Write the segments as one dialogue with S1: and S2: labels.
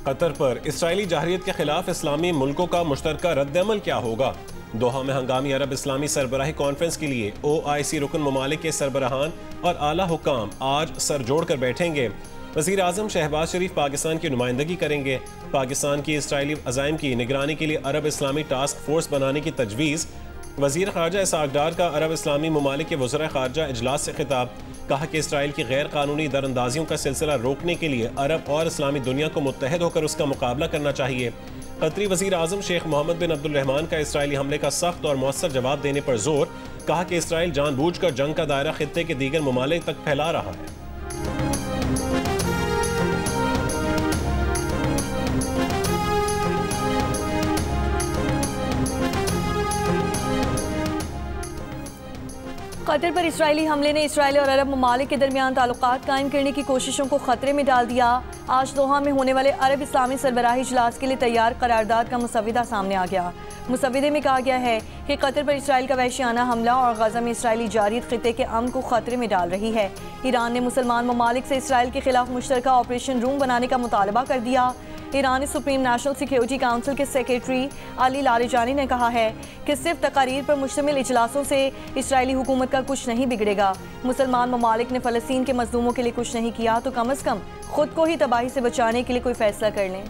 S1: Qatar पर Israeli जाहरियत के खिलाफ इस्लामी मुल्कों का मुश्तरका रद्द-ए-अमल क्या होगा? दोहा में हंगामी अरब इस्लामी सरबराही कॉन्फ्रेंस के लिए OIC रुकन ममालिक के सरबराहान और आला हुकाम आज सर जोड़ कर बैठेंगे। वज़ीर आज़म शहबाज शरीफ पाकिस्तान की नुमाइंदगी करेंगे। पाकिस्तान की इसराइली अज़ाइम की निगरानी के लिए अरब इस्लामी टास्क फोर्स बनाने की तजवीज़। वज़ीर ख़ारजा इसहाक़ डार का अरब इस्लामी ममालिक के वज़राए ख़ारजा इजलास से खिताब। कहा कि इसराइल की गैर कानूनी दरअंदाजियों का सिलसिला रोकने के लिए अरब और इस्लामी दुनिया को मुत्तहद होकर उसका मुकाबला करना चाहिए। कतरी वज़ीर आज़म शेख मोहम्मद बिन अब्दुल रहमान का इसराइली हमले का सख्त और मौसर जवाब देने पर जोर। कहा कि इसराइल जानबूझकर जंग का दायरा खित्ते के दीगर ममालिक तक फैला रहा है।
S2: कतर पर इसराइली हमले ने इसराइल और अरब ममालिक के दरमियान ताल्लुकात कायम करने की कोशिशों को खतरे में डाल दिया। आज दोहा में होने वाले अरब इस्लामी सरबराही इजलास के लिए तैयार करारदाद का मुसविदा सामने आ गया। मुसविदे में कहा गया है कि कतर पर इसराइल का वहशियाना हमला और गजा में इसराइली जारियत खित्ते के अमन को खतरे में डाल रही है। ईरान ने मुसलमान ममालिक से इसराइल के खिलाफ मुश्तरका ऑपरेशन रूम बनाने का मुतालबा कर दिया। ईरानी सुप्रीम नेशनल सिक्योरिटी काउंसिल के सेक्रेटरी अली लारिजानी ने कहा है कि सिर्फ तकारीर पर मुश्तमिल इजलासों से इसराइली हुकूमत का कुछ नहीं बिगड़ेगा। मुसलमान ममालिक ने फ़लस्तीन के मजलूमों के लिए कुछ नहीं किया तो कम अज़ कम खुद को ही तबाही से बचाने के लिए कोई फैसला कर लें।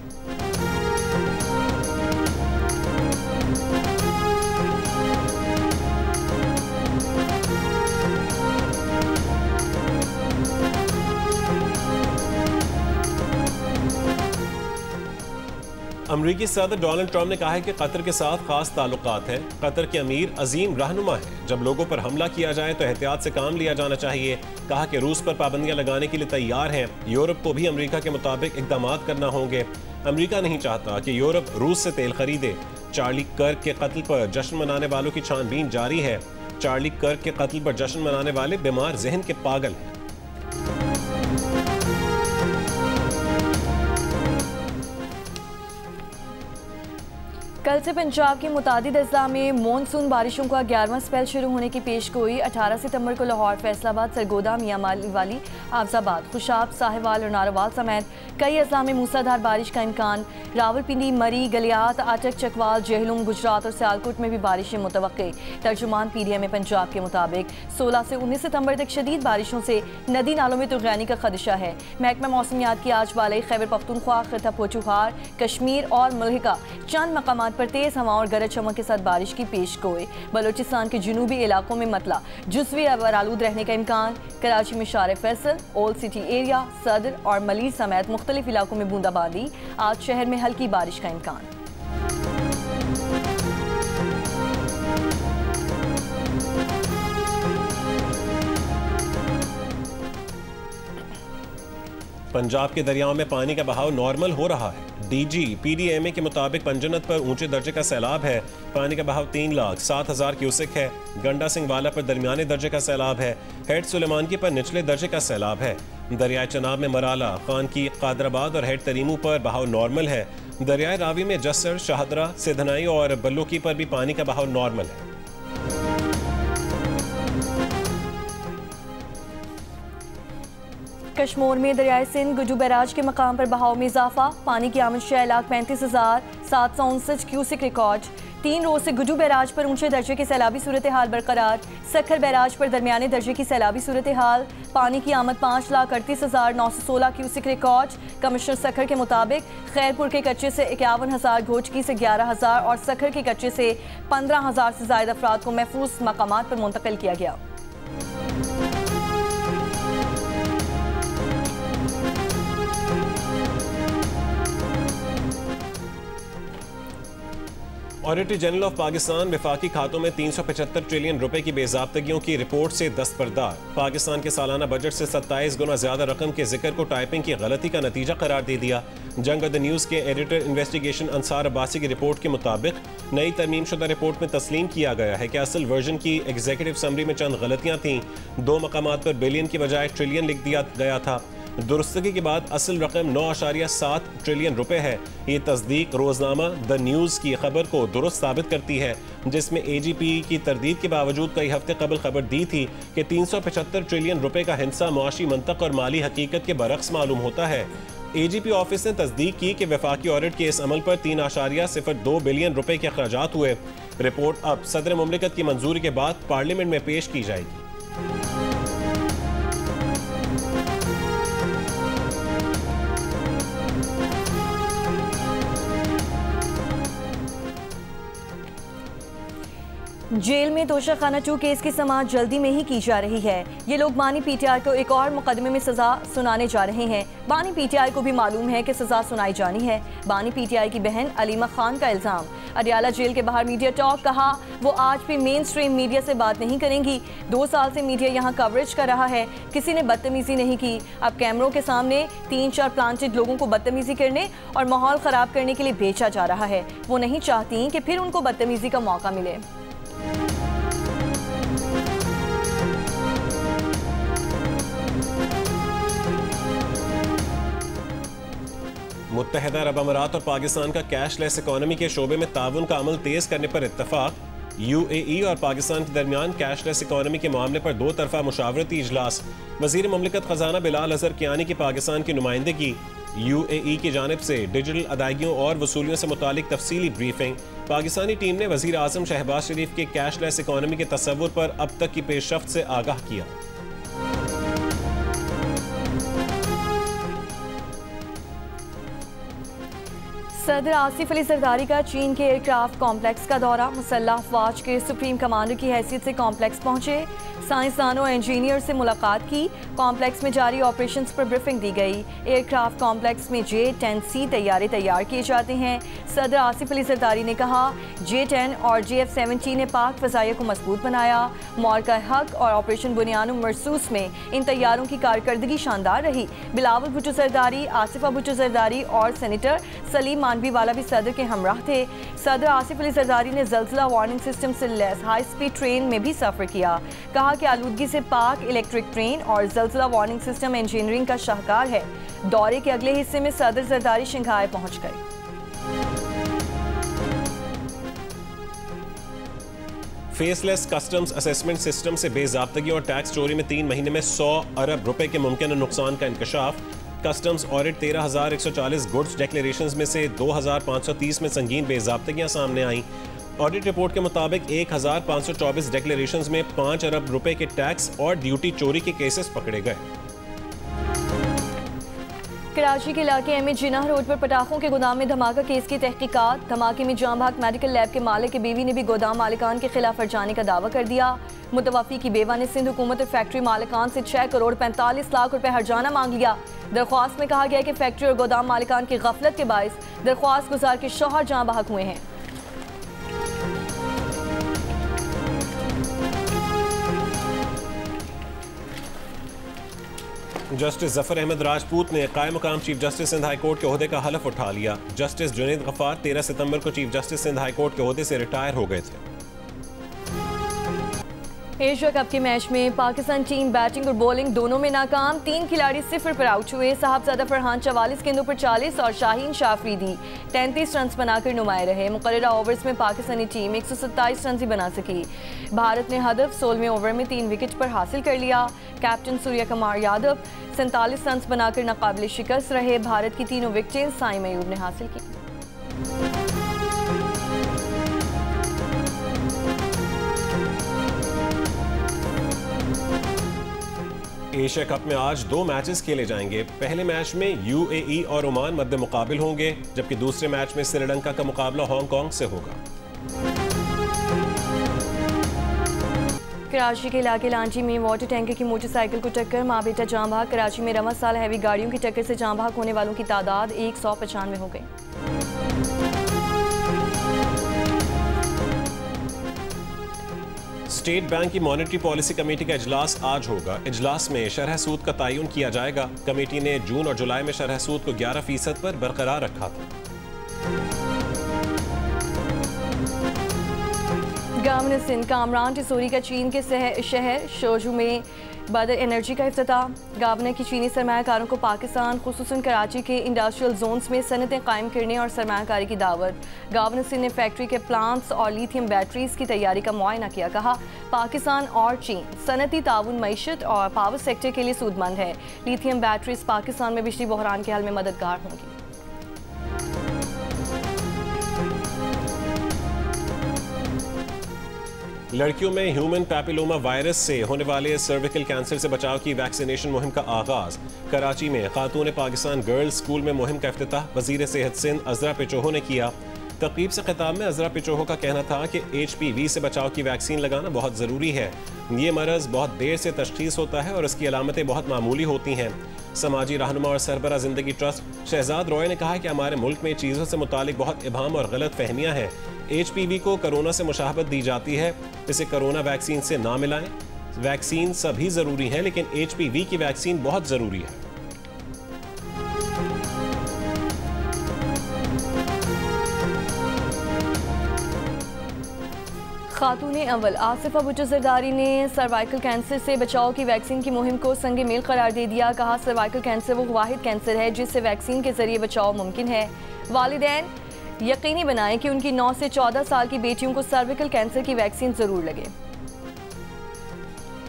S1: अमरीकी सदर डोनाल्ड ट्रंप ने कहा है कि कतर के साथ खास ताल्लुकात हैं। कतर के अमीर अजीम रहनुमा है। जब लोगों पर हमला किया जाए तो एहतियात से काम लिया जाना चाहिए। कहा कि रूस पर पाबंदियां लगाने के लिए तैयार हैं। यूरोप को भी अमरीका के मुताबिक इकदाम करना होंगे। अमरीका नहीं चाहता कि यूरोप रूस से तेल खरीदे। चार्ली कर्क के कत्ल पर जश्न मनाने वालों की छानबीन जारी है। चार्ली कर्क के कत्ल पर जश्न मनाने वाले बीमार जहन के पागल हैं।
S2: कल से पंजाब के मुतादिद अजला में मानसून बारिशों का 11वां स्पेल शुरू होने की पेशगोई। 18 सितंबर को लाहौर, फैसलाबाद, सरगोदा, मियां वाली, आफजाबाद, खुशाब, साहिवाल और नारोवाल समेत कई अजला में मूसलाधार बारिश का इम्कान। रावलपिंडी, मरी, गलियात, आटक, चकवाल, जहलुम, गुजरात और सियालकोट में भी बारिशें मुतवक्के। तर्जुमान PDM पंजाब के मुताबिक 16 से 19 सितंबर तक शदीद बारिशों से नदी नालों में तुग़यानी का खदशा है। महकमा मौसमियात की आज वाले खैबर पख्तूनख्वा, खिता पोचुहार, कश्मीर और मलहिका चंद मकामात पर तेज हवा और गरज चमक के साथ बारिश की पेशगोई। बलोचिस्तान के जुनूबी इलाकों में मतला जुज़वी आलूद रहने का इम्कान। कराची में शार फैसल, ओल्ड सिटी एरिया, सदर और मलीर समेत मुख्तलिफ इलाकों में बूंदाबांदी। आज शहर में हल्की बारिश का इम्कान।
S1: पंजाब के दरियाओं में पानी का बहाव नॉर्मल हो रहा है। DG PDMA के मुताबिक पंजनत पर ऊंचे दर्जे का सैलाब है। पानी का बहाव 3,07,000 क्यूसेक है। गंडा सिंह वाला पर दरमियाने दर्जे का सैलाब है। हेड सुलेमानकी पर निचले दर्जे का सैलाब है। दरियाए चनाब में मराला, खान की, कादराबाद और हेड तरीमू पर बहाव नॉर्मल है। दरियाए रावी में जस्सर, शाहदरा, सिधनाई और बल्लुकी पर भी पानी का बहाव नॉर्मल है।
S2: कश्मीर में दरियाए सिंध गुजू बैराज के मकाम पर बहाव में इजाफा। पानी की आमद 6,35,759 क्यूसिक रिकॉर्ड। 3 रोज से गुजू बैराज पर ऊंचे दर्जे की सैलाबी सूरत हाल बरकरार। सखर बैराज पर दरमियाने दर्जे की सैलाबी सूरत हाल। पानी की आमद 5,38,916 क्यूसिक रिकॉर्ड। कमिश्नर सखर के मुताबिक खैरपुर के कच्चे से 51,000, घोचकी से 11,000 और सखर के कच्चे से 15,000 से ज्यादा अफराद को महफूज मकामात पर मुंतकिल किया गया।
S1: ऑडिटर जनरल ऑफ पाकिस्तान वफाकी खातों में 375 ट्रिलियन रुपए की बेज़ाब्तगियों की रिपोर्ट से दस्तबरदार। पाकिस्तान के सालाना बजट से 27 गुना ज्यादा रकम के जिक्र को टाइपिंग की गलती का नतीजा करार दे दिया। जंग द न्यूज़ के एडिटर इन्वेस्टिगेशन अंसार अब्बासी की रिपोर्ट के मुताबिक नई तरमीम शुदा रिपोर्ट में तस्लीम किया गया है कि असल वर्जन की एग्जीक्यूटिव समरी में चंद गलतियां थीं। 2 मकामात पर बिलियन की बजाय ट्रिलियन लिख दिया गया था। दुरुस्तगी के बाद असल रकम 9.7 ट्रिलियन रुपए है। ये तस्दीक रोजनामा द न्यूज़ की खबर को दुरुस्त साबित करती है, जिसमें AGP की तरदीद के बावजूद कई हफ्ते कबल खबर दी थी कि 375 ट्रिलियन रुपए का हिस्सा मुआशी मंतक और माली हकीकत के बरक्स मालूम होता है। AGP ऑफिस ने तस्दीक की कि वफाकी ऑडिट के इस अमल पर 3.02 बिलियन रुपए के अखराजात हुए। रिपोर्ट अब सदर मुमलिकत की मंजूरी के बाद पार्लियामेंट में पेश की जाएगी।
S2: जेल में तोशाखाना 2 केस की समाअत जल्दी में ही की जा रही है। ये लोग बानी PTI को एक और मुकदमे में सजा सुनाने जा रहे हैं। बानी PTI को भी मालूम है कि सजा सुनाई जानी है। बानी PTI की बहन अलीमा खान का इल्जाम, अडियाला जेल के बाहर मीडिया टॉक, कहा वो आज भी मेन स्ट्रीम मीडिया से बात नहीं करेंगी। 2 साल से मीडिया यहाँ कवरेज कर रहा है, किसी ने बदतमीजी नहीं की। अब कैमरों के सामने 3-4 प्लांटेड लोगों को बदतमीजी करने और माहौल ख़राब करने के लिए भेजा जा रहा है। वो नहीं चाहती कि फिर उनको बदतमीजी का मौका मिले।
S1: मुत्तहिदा अरब अमारात और पाकिस्तान का कैशलेस इकोनॉमी के शोबे में ताउन का अमल तेज करने पर इत्तफाक। UAE और पाकिस्तान के दरमियान कैशलेस इकोनॉमी के मामले पर 2 तरफा मुशावरती इजलास। वजीर मुमलिकत खजाना बिलाल अजहर कियानी की पाकिस्तान की नुमाइंदगी। UAE की जानिब से डिजिटल अदायगियों और वसूलियों से मुतालिक तफसीली ब्रीफिंग। पाकिस्तानी टीम ने वजीर आजम शहबाज शरीफ के कैशलेस इकोनॉमी के तस्वुर पर अब तक की पेशरफ्त से आगाह किया।
S2: सदर आसिफ अली जरदारी का चीन के एयरक्राफ्ट कॉम्प्लेक्स का दौरा। मुसल्लह अफवाज के सुप्रीम कमांडर की हैसियत से कॉम्प्लेक्स पहुंचे, साइंसदानों और इंजीनियर से मुलाकात की। कॉम्प्लेक्स में जारी ऑपरेशंस पर ब्रीफिंग दी गई। एयरक्राफ्ट कॉम्प्लेक्स में J-10C तैयारे तैयार किए जाते हैं। सदर आसिफ अली जरदारी ने कहा J-10 और JF-17 ने पाक फ़ज़ाइया को मजबूत बनाया। मौरका हक और ऑपरेशन बुनियान मरसूस में इन तैयारों की कारकर्दगी शानदार रही। बिलावल भुट्टो जरदारी, आसिफा भुट्टो जरदारी और सेनेटर सलीम मानवी वाला भी सदर के हमराह थे। सदर आसिफ अली जरदारी ने ज़ल्ज़ला वार्निंग सिस्टम से लैस हाई स्पीड ट्रेन में भी सफ़र किया। कहा कि आलूदगी से पाक इलेक्ट्रिक ट्रेन और ज़ल्ज़ला वार्निंग सिस्टम इंजीनियरिंग का शाहकार है। दौरे के अगले हिस्से में सदर जरदारी शंघाई पहुंच गए।
S1: फेसलेस कस्टम्स असेसमेंट सिस्टम से बेज़ाब्तगी और टैक्स चोरी में 3 महीने में 100 अरब रुपए के मुमकिन नुकसान का इंकशाफ। कस्टम्स ऑडिट 13,140 गुड्स डिक्लेरेशंस में से 2,530 में संगीन बेज़ाब्तगियां सामने आईं। ऑडिट रिपोर्ट के मुताबिक 1,524 डिक्लेरेशंस में 5 अरब रुपए के टैक्स और ड्यूटी चोरी के केसेस पकड़े गए।
S2: कराची के इलाके एमए जिनाह रोड पर पटाखों के गोदाम में धमाका केस की तहकीकात। धमाके में जाम भाग मेडिकल लैब के मालिक की बीवी ने भी गोदाम मालिकान के खिलाफ फरजाने का दावा कर दिया। मुतवफ़ी की बेवा ने सिंध हुकूमत और फैक्ट्री मालिकान से 6 करोड़ 45 लाख रुपए हर्जाना मांग लिया। दरख्वास्त में कहा गया कि फैक्ट्री और गोदाम मालिकान की गफलत के बायस दरख्वास्त गुजार के शौहर जाँ बहक हुए हैं।
S1: जस्टिस जफर अहमद राजपूत ने कायम मुकाम chief justice Sindh high court के ओहदे का हलफ उठा लिया। जस्टिस जुनैद गफ्फार 13 सितंबर को chief justice Sindh high court के ओहदे से रिटायर हो गए थे।
S2: एशिया कप के मैच में पाकिस्तान टीम बैटिंग और बॉलिंग दोनों में नाकाम। 3 खिलाड़ी 0 पर आउट हुए। साहबजादा फरहान 44 गेंदों पर 40 और शाहीन शाफरीदी 33 रन बनाकर नुमाए रहे। मुकर्ररा ओवर्स में पाकिस्तानी टीम 127 रन ही बना सकी। भारत ने हदफ 16वें ओवर में 3 विकेट पर हासिल कर लिया। कैप्टन सूर्य कुमार यादव 47 रन बनाकर नाकाबिल शिकस्त रहे। भारत की तीनों विकेटें साइम अयूब ने हासिल की।
S1: एशिया कप में आज 2 मैचेस खेले जाएंगे। पहले मैच में UAE और ओमान मद्दे मुकाबिल होंगे, जबकि दूसरे मैच में श्रीलंका का मुकाबला हांगकांग से होगा।
S2: कराची के इलाके लांची में वाटर टैंकर की मोटरसाइकिल को टक्कर, माँ बेटा जाँ भाग। कराची में रमज़ साल हैवी गाड़ियों की टक्कर से जाँ भाग होने वालों की तादाद 195 हो गई।
S1: स्टेट बैंक की मॉनेटरी पॉलिसी कमेटी का इजलास आज होगा। इजलास में शरह सूद का तयन किया जाएगा। कमेटी ने जून और जुलाई में शरह सूद को 11% पर बरकरार रखा था। गवर्नर सिंध कामरान टिसोरी का चीन के शहर शोजू में
S2: बदर एनर्जी का इफ्तिताह। गवर्नर की चीनी सरमायाकारों को पाकिस्तान खुसूसन कराची के इंडस्ट्रियल जोन्स में सनतें कायम करने और सरमायाकारी की दावत। गवर्नर सिंह ने फैक्ट्री के प्लांट्स और लिथियम बैटरीज की तैयारी का मुआयना किया। कहा पाकिस्तान और चीन सनती ताउन मईशत और पावर सेक्टर के लिए सूदमंद है। लिथियम बैटरीज पाकिस्तान में बिजली बहरान के हल में मददगार होंगी।
S1: लड़कियों में ह्यूमन पैपिलोमा वायरस से होने वाले सर्विकल कैंसर से बचाव की वैक्सीनेशन मुहिम का आगाज। कराची में खातून पाकिस्तान गर्ल्स स्कूल में मुहिम का इफ्तिताह वज़ीर सेहत सिंध अज़रा पिचोहो ने किया। तक़रीब से खिताब में अज़रा पिचोहो का कहना था कि HPV से बचाव की वैक्सीन लगाना बहुत ज़रूरी है। ये मरज़ बहुत देर से तशख़ीस होता है और इसकी अलामतें बहुत मामूली होती हैं। समाजी रहनुमा और सरबरा ज़िंदगी ट्रस्ट शहजाद रॉय ने कहा कि हमारे मुल्क में चीज़ों से मुतालिक बहुत इबाम और गलत फहमियाँ हैं। HPV को कोरोना से मुशाहबत दी जाती है, इसे कोरोना वैक्सीन से ना मिलाएं। वैक्सीन सभी ज़रूरी है लेकिन HPV की वैक्सीन बहुत ज़रूरी है।
S2: खातून अव्वल आसिफा भुट्टो जरदारी ने सर्वाइकल कैंसर से बचाव की वैक्सीन की मुहिम को संगे मेल करार दे दिया। कहा सर्वाइकल कैंसर वो वाहिद कैंसर है जिससे वैक्सीन के जरिए बचाव मुमकिन है। वालिदैन यकीनी बनाएं कि उनकी 9 से 14 साल की बेटियों को सर्विकल कैंसर की वैक्सीन जरूर लगे।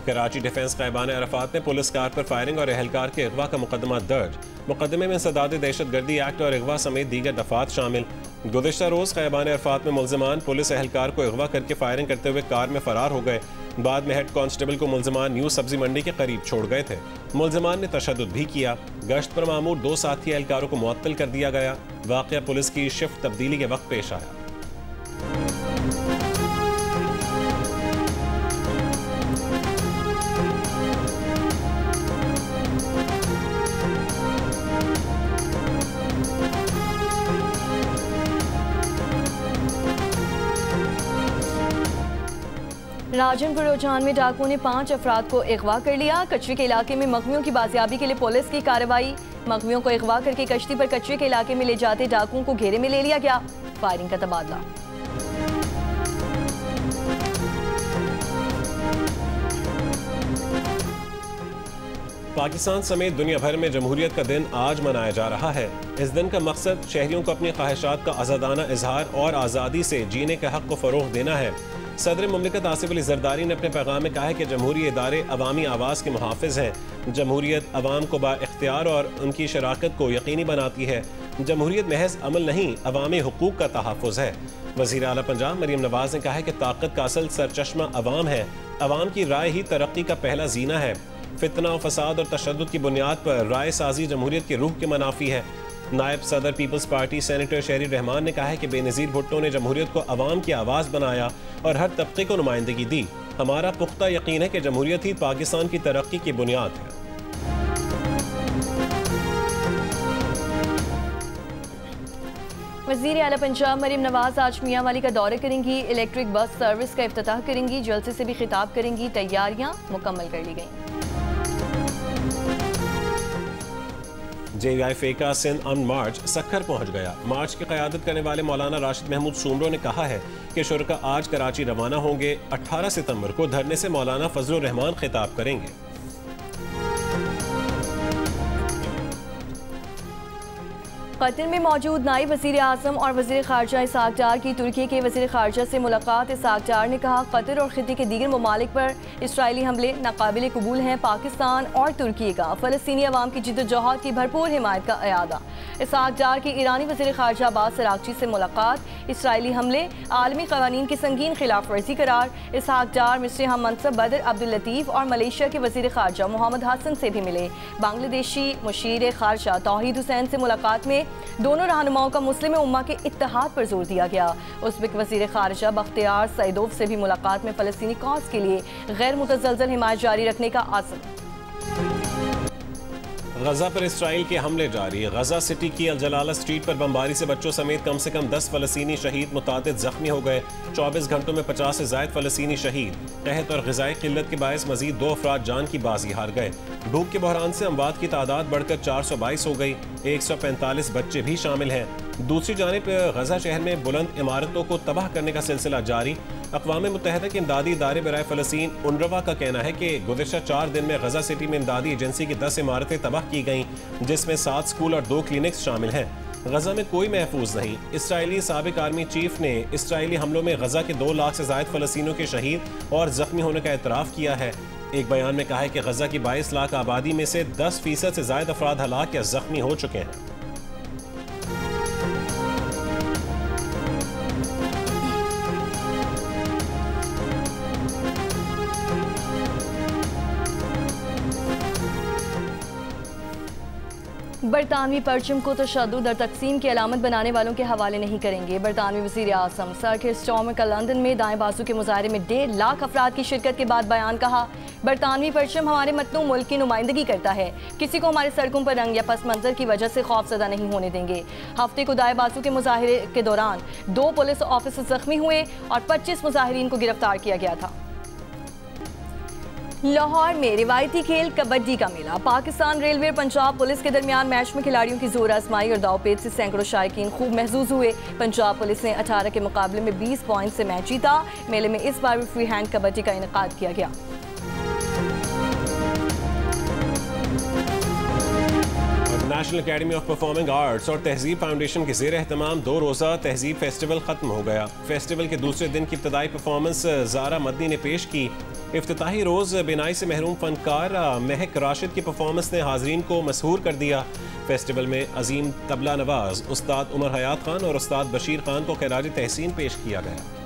S1: कराची डिफेंस क़ैबान अरफात ने पुलिस कार पर फायरिंग और एहलकार के अगवा का मुकदमा दर्ज। मुकदमे में सदाद दहशतगर्दी एक्ट और अगवा समेत दीगर दफात शामिल। गुज़िश्ता रोज़ क़ैबान अरफात में मुल्ज़िमान पुलिस एहलकार को अगवा करके फायरिंग करते हुए कार में फरार हो गए। बाद में हेड कांस्टेबल को मुल्ज़िमान न्यू सब्जी मंडी के करीब छोड़ गए थे। मुल्ज़िमान ने तशद्दुद भी किया। गश्त पर मामूर 2 साथी एहलकारों को मुअत्तल कर दिया गया। वाक़या पुलिस की शिफ्ट तब्दीली के वक्त पेश आया।
S2: राजनपुर रोजान में डाकुओं ने 5 अफराद को अगवा कर लिया। कचरे के इलाके में मखमियों की बाजियाबी के लिए पुलिस की कार्रवाई। मखमियों को अगवा करके कश्ती पर कचरे के इलाके में ले जाते डाकुओं को घेरे में ले लिया गया। फायरिंग का तबादला।
S1: पाकिस्तान समेत दुनिया भर में जमहूरियत का दिन आज मनाया जा रहा है। इस दिन का मकसद शहरियों को अपनी ख्वाहिशात का आज़ादाना इजहार और आज़ादी से जीने के हक़ को फ़रोग़ देना है। सदर मुमलिकत आसिफ अली ज़रदारी ने अपने पैगाम में कहा है कि जमहूरी इदारे अवामी आवाज़ के मुहाफ़िज़ हैं। जमहूरियत अवाम को बाइख्तियार और उनकी शराकत को यकीनी बनाती है। जमहूरियत महज अमल नहीं, अवामी हुकूक का तहफ़्फ़ुज़ है। वज़ीर आला पंजाब मरीम नवाज़ ने कहा है कि ताकत का असल सरचश्मा अवाम है। अवाम की राय ही तरक्की का पहला जीना है। फितना और फसाद और तशद्दुद की बुनियाद पर राय साजी जमहूरियत की रूह के मनाफी है। नायब सदर पीपल्स पार्टी सेनेटर शहरी रहमान ने कहा है कि बेनज़ीर भुट्टो ने जमहूरियत को अवाम की आवाज़ बनाया और हर तबके को नुमाइंदगी दी। हमारा पुख्ता यकीन है कि जमहूरियत ही पाकिस्तान की तरक्की की बुनियाद है।
S2: वज़ीर आला पंजाब मरीम नवाज आज मियां वाली का दौरा करेंगी। इलेक्ट्रिक बस सर्विस का इफ्तिताह करेंगी। जलसे से भी खिताब करेंगी। तैयारियां मुकम्मल कर ली गई।
S1: JIFA का सिंध अमन मार्च सक्खर पहुंच गया। मार्च की क़यादत करने वाले मौलाना राशिद महमूद सूमरो ने कहा है कि शुरका आज कराची रवाना होंगे। 18 सितंबर को धरने से मौलाना फजलुर रहमान खिताब करेंगे।
S2: कतर में मौजूद नायब वज़ीर आज़म और वज़ीर ख़ारजा इसहाक़ डार की तुर्की के वज़ीर ख़ारजा से मुलाकात। इसहाक़ डार ने कहा कतर और ख़ित्ते के दीगर ममालिक पर इसराइली हमले नाकाबिल कबूल हैं। पाकिस्तान और तुर्की का फ़लस्तीनी अवाम की जिद्दोजहद की भरपूर हिमायत का अयादा। इसहाक़ डार की ईरानी वज़ीर ख़ारजा अब्बास अराग़ची से मुलाकात। इसराइली हमले आलमी क़वानीन की संगीन खिलाफ वर्जी करार। इसहाक़ डार मिस्री हम मनसब बदर अब्दुल लतीफ़ और मलेशिया के वज़ीर ख़ारजा मोहम्मद हसन से भी मिले। बांग्लादेशी मुशीर ख़ारजा तौहीद हुसैन से मुलाकात में दोनों रहनुमाओं का मुस्लिम उम्मा के इत्तेहाद पर जोर दिया गया। उज़्बेक वज़ीर ख़ारजा बख्तियार सईदोव से भी मुलाकात में फ़लस्तीनी कॉज के लिए गैर मुतज़लज़ल हिमायत जारी रखने का आज़म।
S1: गजा पर इसराइल के हमले जारी। गजा सिटी की अल जलाला स्ट्रीट पर बमबारी से बच्चों समेत कम से कम 10 फ़लस्तीनी शहीद, मुतादिद जख्मी हो गए। 24 घंटों में 50 से ज़ायद फ़लस्तीनी शहीद। कहत और ग़िज़ाई क़िल्लत के बायस मज़ीद 2 अफराद जान की बाजी हार गए। भूख के बहरान से अमवात की तादाद बढ़कर 422 हो गई। 145 बच्चे भी शामिल हैं। दूसरी जानिब गजा शहर में बुलंद इमारतों को तबाह करने का सिलसिला जारी। अक़वाम मुत्तहिदा के इमदादी इदारे बराए फ़लस्तीन UNRWA का कहना है कि गुज़िश्ता 4 दिन में गजा सिटी में इमदादी एजेंसी की 10 इमारतें तबाह की गईं, जिसमें 7 स्कूल और 2 क्लिनिक्स शामिल हैं। गजा में कोई महफूज नहीं। इसराइली साबिक आर्मी चीफ ने इसराइली हमलों में गजा के 2 लाख से ज़ायद फ़लस्तीनियों के शहीद और ज़ख्मी होने का एतराफ़ किया है। एक बयान में कहा है कि गजा की 22 लाख आबादी में से 10% से ज़ायद अफराद हलाक या ज़ख्मी हो चुके हैं।
S2: बरतानवी परचम को तशद्दुद और तकसीम की अलामत बनाने वालों के हवाले नहीं करेंगे। बरतानवी वज़ीर आज़म सर कीर स्टारमर का लंदन में दाएं बाजू के मुजाहरे में 1.5 लाख अफराद की शिरकत के बाद बयान। कहा, बरतानवी परचम हमारे मतलू मुल्क की नुमाइंदगी करता है, किसी को हमारे सड़कों पर रंग या पस मंजर की वजह से खौफजदा नहीं होने देंगे। हफ्ते को दाएं बाजू के मुजाहरे के दौरान 2 पुलिस ऑफिसर जख्मी हुए और 25 मुजाहिरीन को गिरफ्तार किया गया था। लाहौर में रिवायती खेल कबड्डी का मेला। पाकिस्तान रेलवे और पंजाब पुलिस के दरमियान मैच में खिलाड़ियों की जोर आजमाई और दावपेच से सैकड़ों शायकीन खूब महसूस हुए। पंजाब पुलिस ने 18 के मुकाबले में 20 पॉइंट से मैच जीता। मेले में इस बार भी फ्री हैंड कबड्डी का इनेकाद किया गया।
S1: National academy of performing arts और तहजीब फाउंडेशन के ज़ेर एहतमाम 2 रोज़ा तहजीब फेस्टिवल ख़त्म हो गया। फेस्टिवल के दूसरे दिन की इब्तदाई परफॉर्मेंस ज़ारा मदनी ने पेश की। इफ्तिताही रोज़ बिनाई से महरूम फनकार महक राशिद की परफॉर्मेंस ने हाज़रीन को मसहूर कर दिया। फेस्टिवल में अजीम तबला नवाज उस्ताद उमर हयात खान और उस्ताद बशीर खान को खिराज तहसीन पेश किया गया।